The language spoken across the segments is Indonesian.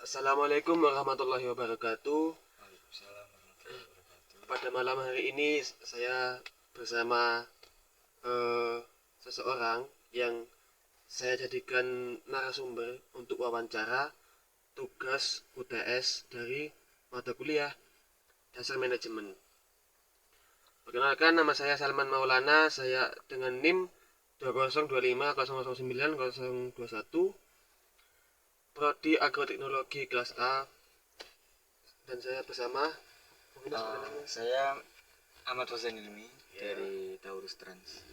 Assalamualaikum warahmatullahi wabarakatuh. Waalaikumsalam warahmatullahi wabarakatuh. Pada malam hari ini saya bersama eh, seseorang yang saya jadikan narasumber untuk wawancara tugas UTS dari mata kuliah Dasar Manajemen. Perkenalkan, nama saya Salman Maulana. Saya dengan NIM 20250090021, Prodi Agroteknologi kelas A, dan saya bersama Saya Ahmad Fauzan Ilmi Ya. dari Taurus Trans.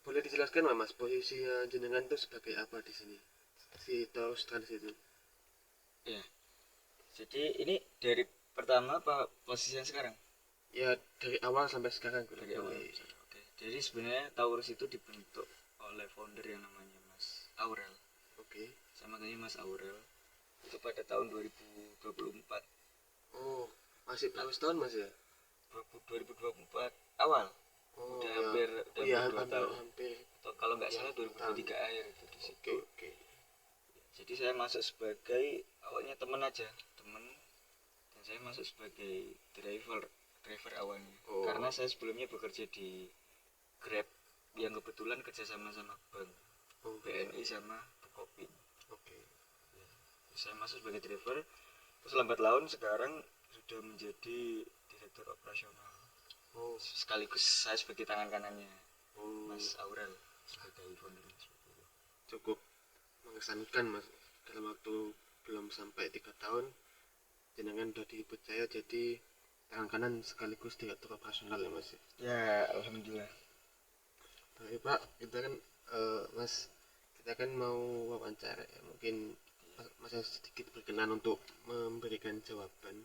Boleh dijelaskan Mas, posisi jenengan itu sebagai apa di sini? Si Taurus Trans itu. Ya, jadi ini dari pertama apa posisi yang sekarang? Ya dari awal sampai sekarang. Dari awal. Oke. Jadi sebenarnya Taurus itu dibentuk oleh founder yang namanya Mas Aurel. Oke. Sama kayak Mas Aurel itu pada tahun 2024. Oh, masih berapa tahun Mas ya? 2024 awal. Oh, Udah ya. hampir Oh, ya, 2 tahun. hampir. Atau kalau nggak Ya, salah 2023 akhir itu di situ. Oke. Jadi saya masuk sebagai awalnya teman aja, teman, dan saya masuk sebagai driver awalnya. Oh. Karena saya sebelumnya bekerja di Grab yang kebetulan kerjasama sama bank, Oh, BNI sama Bukopin. Oke. Saya masuk sebagai driver, terus lambat laun sekarang sudah menjadi direktur operasional. Oh, Sekaligus saya sebagai tangan kanannya oh, Mas Aurel sebagai founder. cukup mengesankan Mas. Dalam waktu belum sampai 3 tahun, jenengan udah dipercaya jadi tangan kanan sekaligus direktur operasional ya Mas. Ya, alhamdulillah. Baik Pak, kita kan Mas, kita kan mau wawancara ya. Mungkin Mas sedikit berkenan untuk memberikan jawaban.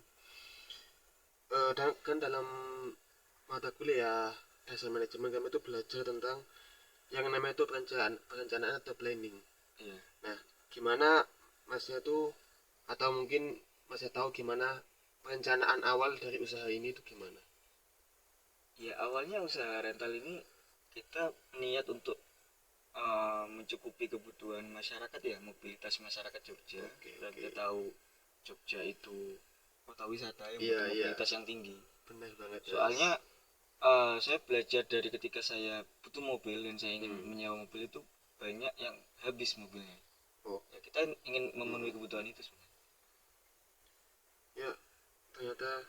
Kan dalam mata kuliah dasar manajemen kami itu belajar tentang yang namanya itu perencanaan atau planning. Iya. Nah, gimana Masnya tuh, atau mungkin Masnya tahu gimana perencanaan awal dari usaha ini itu gimana? Ya awalnya usaha rental ini kita niat untuk mencukupi kebutuhan masyarakat ya, mobilitas masyarakat Jogja. Oke, Dan oke. kita tahu Jogja itu kota wisata yang Iya, butuh iya. mobilitas yang tinggi. Benar banget Mas. Soalnya saya belajar dari ketika saya butuh mobil dan saya ingin menyewa mobil itu banyak yang habis mobilnya. Oh, Ya, kita ingin memenuhi kebutuhan itu sebenarnya. ya ternyata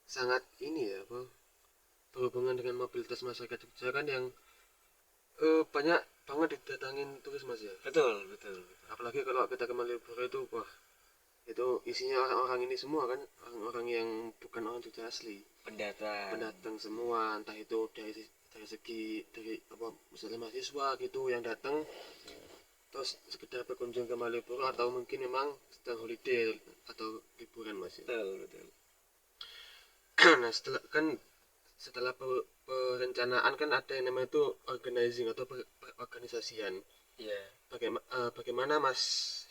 sangat ini ya, apa, berhubungan dengan mobilitas masyarakat Jogja kan yang banyak banget didatangin turis Mas ya. Betul, betul. Apalagi kalau kita ke Malioboro itu, wah, itu isinya orang-orang ini semua kan, orang-orang yang bukan orang Jogja asli, pendatang semua, entah itu dari segi dari apa, misalnya mahasiswa gitu yang datang terus sekedar berkunjung ke Malioboro, atau mungkin memang sedang holiday atau liburan Mas ya. Betul, betul. Nah, setelah perencanaan kan ada yang namanya itu organizing atau perorganisasian. Iya. Bagaimana Mas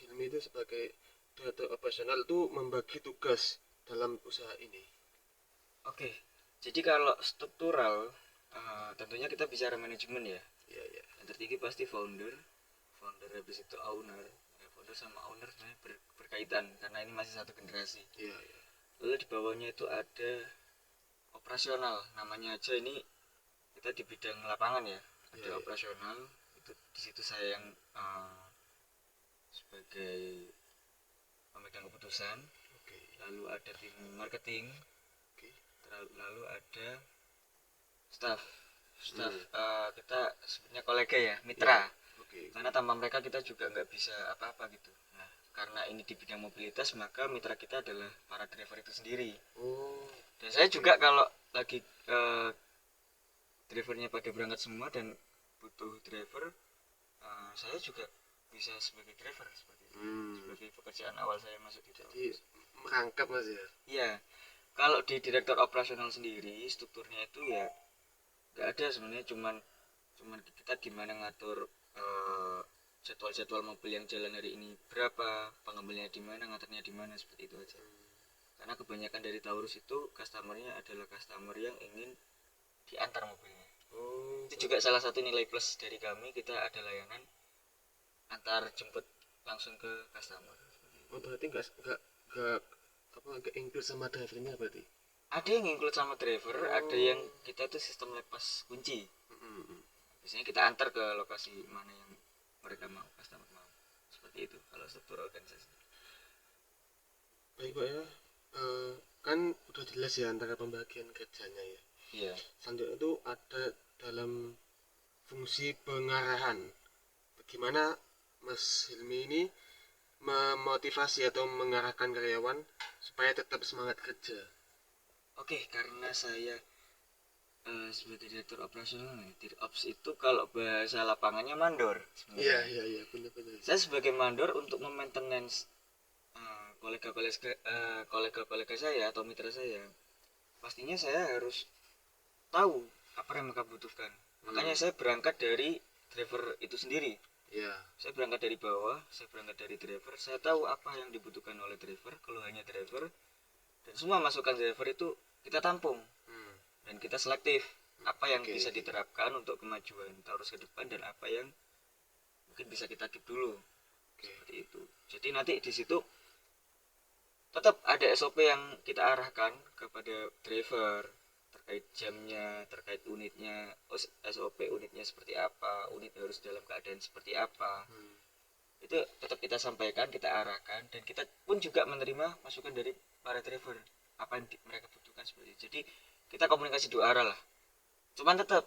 Hilmi itu sebagai direktur operasional itu membagi tugas dalam usaha ini? Oke. Jadi kalau struktural tentunya kita bicara manajemen ya. Ya, ya. Yang tertinggi pasti founder habis itu owner ya, founder sama owner sebenarnya berkaitan karena ini masih satu generasi. Ya, ya. Lalu di bawahnya itu ada operasional, namanya aja ini kita di bidang lapangan ya, ada Ya. operasional itu di situ saya yang sebagai pemegang keputusan. Oke. Lalu ada tim marketing. Oke. Lalu ada staff kita sebenarnya kolega ya, mitra. Oke. Karena tanpa mereka kita juga nggak bisa apa-apa gitu. Nah, karena ini di bidang mobilitas maka mitra kita adalah para driver itu sendiri. Oh, Dan saya juga kalau lagi drivernya pada berangkat semua dan butuh driver, saya juga bisa sebagai driver seperti itu. Sebagai pekerjaan awal saya masuk di jadi merangkap Mas ya. Iya. Kalau di direktur operasional sendiri strukturnya itu ya nggak ada sebenarnya, cuman kita gimana ngatur jadwal-jadwal mobil yang jalan hari ini berapa, pengambilnya di mana, ngaturnya di mana, seperti itu aja. Karena kebanyakan dari Taurus itu customernya adalah customer yang ingin diantar mobilnya. Oh, Itu juga salah satu nilai plus dari kami, kita ada layanan antar jemput langsung ke customer. Oh berarti nggak apa nggak include sama drivernya berarti. Ada yang include sama driver, ada yang kita tuh sistem lepas kunci. Mm-mm. Biasanya kita antar ke lokasi mana yang mereka mau, customer mau. Seperti itu kalau struktur organisasi. Baik Pak ya. Eh, kan udah jelas ya antara pembagian kerjanya ya. Iya. Selanjutnya itu ada dalam fungsi pengarahan. Bagaimana Mas Hilmi ini memotivasi atau mengarahkan karyawan supaya tetap semangat kerja. Oke, karena saya sebagai direktur operasional nih, Dirops itu kalau bahasa lapangannya mandor sebenarnya. Iya benar-benar. Saya sebagai mandor untuk memaintenance kolega-kolega saya atau mitra saya, pastinya saya harus tahu apa yang mereka butuhkan. Makanya saya berangkat dari driver itu sendiri. Iya. Saya berangkat dari bawah, saya berangkat dari driver, saya tahu apa yang dibutuhkan oleh driver, keluhannya driver, dan semua masukan driver itu kita tampung dan kita selektif apa yang bisa diterapkan untuk kemajuan terus ke depan dan apa yang mungkin bisa kita keep dulu. Seperti itu. Jadi nanti di situ tetap ada SOP yang kita arahkan kepada driver terkait jamnya, terkait unitnya, SOP unitnya seperti apa, unit harus dalam keadaan seperti apa. Itu tetap kita sampaikan, kita arahkan, dan kita pun juga menerima masukan dari para driver apa yang mereka butuhkan seperti itu. Jadi kita komunikasi dua arah lah. Cuman tetap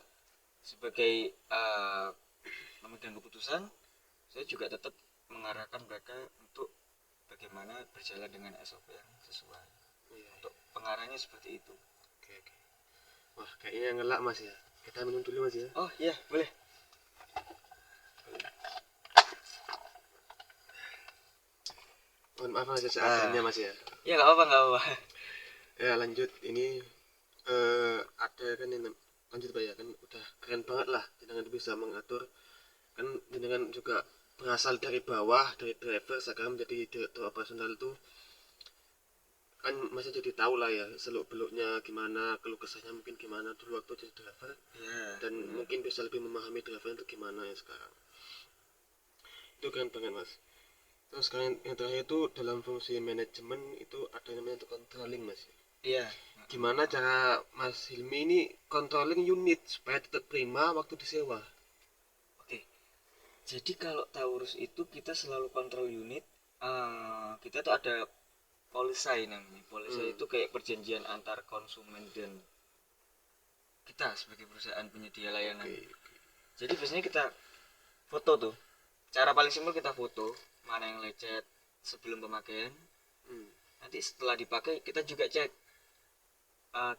sebagai pemegang keputusan, saya juga tetap mengarahkan mereka untuk bagaimana berjalan dengan SOP yang sesuai. Untuk pengarahnya seperti itu. Oke. Wah kayaknya ngelak Mas ya. Kita minum dulu Mas ya. Oh iya boleh. Mohon maaf aja seadanya Mas ya. Ya nggak apa-apa. Ya lanjut ini ada kan ini lanjut Pak ya kan udah keren banget lah jenengan bisa mengatur kan jenengan juga berasal dari bawah dari driver sekarang menjadi direktur operasional itu kan masih jadi tahu lah ya seluk beluknya gimana keluh kesahnya mungkin gimana dulu waktu jadi driver dan mungkin bisa lebih memahami driver itu gimana ya sekarang itu keren banget Mas. Terus sekarang yang terakhir itu dalam fungsi manajemen itu ada namanya untuk controlling Mas. Iya. Gimana cara Mas Hilmi ini controlling unit supaya tetap prima waktu disewa? Oke. Jadi kalau Taurus itu kita selalu kontrol unit. Kita tuh ada polisai namanya. Polisai itu kayak perjanjian antar konsumen dan kita sebagai perusahaan penyedia layanan. Jadi biasanya kita foto tuh. Cara paling simpel kita foto mana yang lecet sebelum pemakaian. Nanti setelah dipakai kita juga cek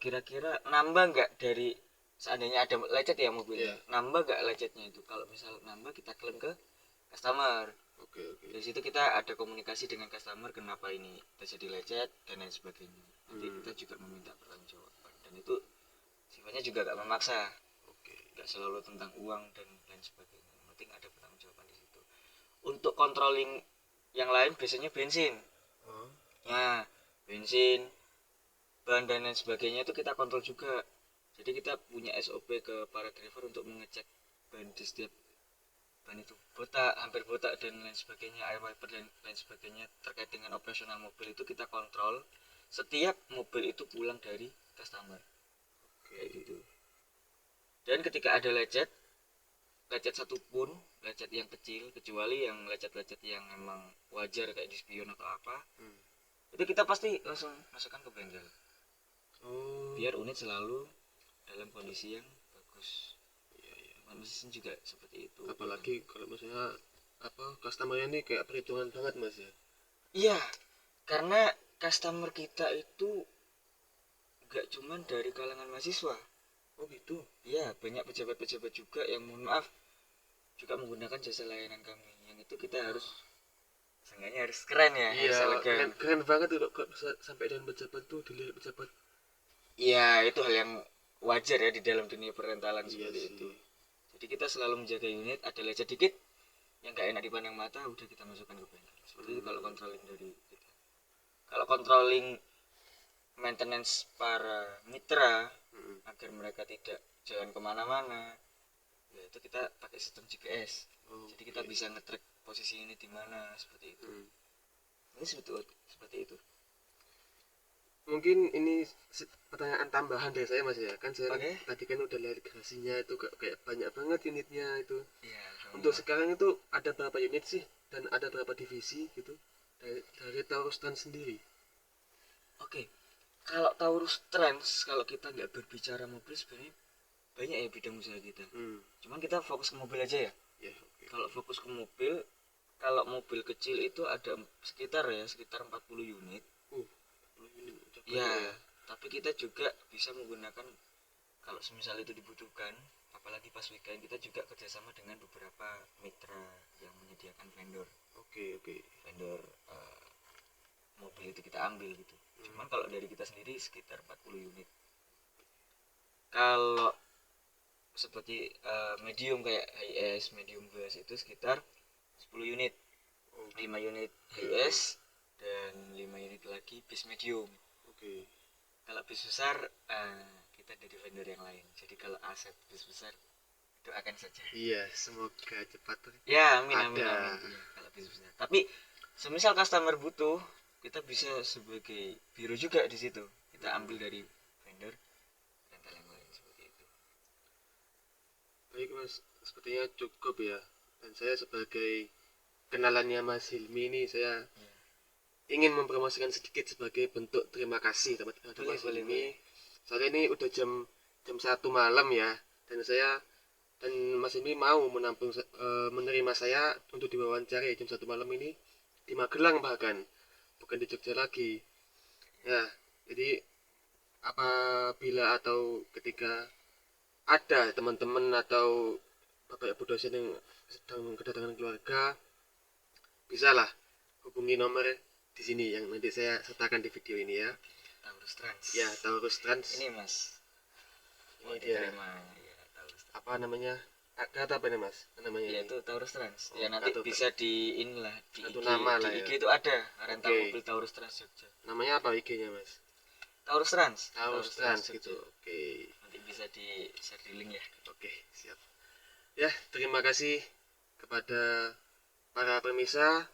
kira-kira nambah nggak dari seandainya ada lecet ya mobilnya, nambah nggak lecetnya itu. Kalau misal nambah kita klaim ke customer. Dari situ kita ada komunikasi dengan customer kenapa ini terjadi lecet dan lain sebagainya. Nanti kita juga meminta pertanggungjawaban dan itu sifatnya juga nggak memaksa, nggak selalu tentang uang dan lain sebagainya. Yang penting ada pertanggungjawaban di situ. Untuk controlling yang lain biasanya bensin. Nah, bensin, bahan dan lain sebagainya itu kita kontrol juga. Jadi kita punya SOP ke para driver untuk mengecek ban di setiap ban itu botak, hampir botak dan lain sebagainya, air wiper dan lain sebagainya terkait dengan operasional mobil itu kita kontrol setiap mobil itu pulang dari customer. Kayak gitu. Dan ketika ada lecet satupun, lecet yang kecil kecuali yang lecet-lecet yang memang wajar kayak di spion atau apa, itu kita pasti langsung masukkan ke bengkel. Biar unit selalu dalam kondisi yang bagus. Mesin juga seperti itu. Apalagi kalau misalnya customernya ini kayak perhitungan banget Mas ya. Iya, karena customer kita itu gak cuman dari kalangan mahasiswa. Oh gitu. Iya, banyak pejabat-pejabat juga yang mohon maaf juga menggunakan jasa layanan kami. Yang itu kita harus seenggaknya harus keren ya. Iya, keren banget tuh kok bisa sampai dengan pejabat tuh dilihat pejabat. Iya, itu hal yang wajar ya di dalam dunia perentalan seperti itu. Jadi kita selalu menjaga unit, ada lecet dikit yang gak enak dipandang mata udah kita masukkan ke bengkel. Seperti itu kalau controlling dari kita. Kalau controlling maintenance para mitra agar mereka tidak jalan kemana-mana, ya itu kita pakai sistem GPS. Jadi kita bisa nge-track posisi ini di mana seperti itu. Ini seperti itu. Mungkin ini pertanyaan tambahan dari saya Mas ya, kan saya Oke. tadi kan udah lihat garasinya itu kayak banyak banget unitnya itu. Iya, Untuk alhamdulillah. sekarang itu ada berapa unit sih dan ada berapa divisi gitu dari Taurus Trans sendiri? Oke, kalau Taurus Trans, kalau kita nggak berbicara mobil sebenarnya banyak ya bidang usaha kita. Cuman kita fokus ke mobil aja ya. Ya, oke. Kalau fokus ke mobil, kalau mobil kecil itu ada sekitar 40 unit. 40 unit udah Ya, banyak ya. tapi kita juga bisa menggunakan kalau semisal itu dibutuhkan, apalagi pas weekend kita juga kerjasama dengan beberapa mitra yang menyediakan vendor. Oke. Vendor mobil itu kita ambil gitu. Cuman kalau dari kita sendiri sekitar 40 unit. Kalau seperti medium kayak HS, medium bus itu sekitar 10 unit. 5 unit HS dan 5 unit lagi bis medium. Oke. Kalau bis besar kita dari vendor yang lain. Jadi kalau aset bis besar doakan saja. Iya, semoga cepat Ya, amin. ada. Ya, kalau bis besar. Tapi semisal customer butuh, kita bisa sebagai biro juga di situ. Kita ambil dari vendor rental yang lain seperti itu. Baik Mas, sepertinya cukup ya. Dan saya sebagai kenalannya Mas Hilmi ini saya ingin mempromosikan sedikit sebagai bentuk terima kasih terhadap Mas Hilmi. Soalnya ini udah jam 1 malam ya, dan Mas Hilmi mau menerima saya untuk diwawancara jam 1 malam ini di Magelang, bahkan bukan di Jogja lagi. Ya, jadi apabila atau ketika ada teman-teman atau bapak ibu dosen yang sedang kedatangan keluarga, bisalah hubungi nomor di sini yang nanti saya sertakan di video ini ya. Taurus Trans. Ya, Taurus Trans. Ini Mas. Ini dia. Ya, Taurus Trans. Apa namanya? Kata apa nih Mas? Namanya ya ini. Itu Taurus Trans. Ya nanti bisa di inilah di satu IG. nama Di lah IG ya. itu ada rental mobil Taurus Trans Jogja. Namanya apa IG-nya Mas? Taurus Trans. Taurus Trans gitu. Oke. Nanti bisa di share di link ya. Oke, siap. Ya, terima kasih kepada para pemirsa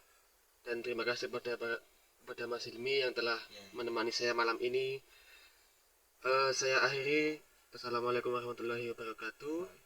dan terima kasih kepada Mas Hilmi yang telah menemani saya malam ini. Saya akhiri. Assalamualaikum warahmatullahi wabarakatuh.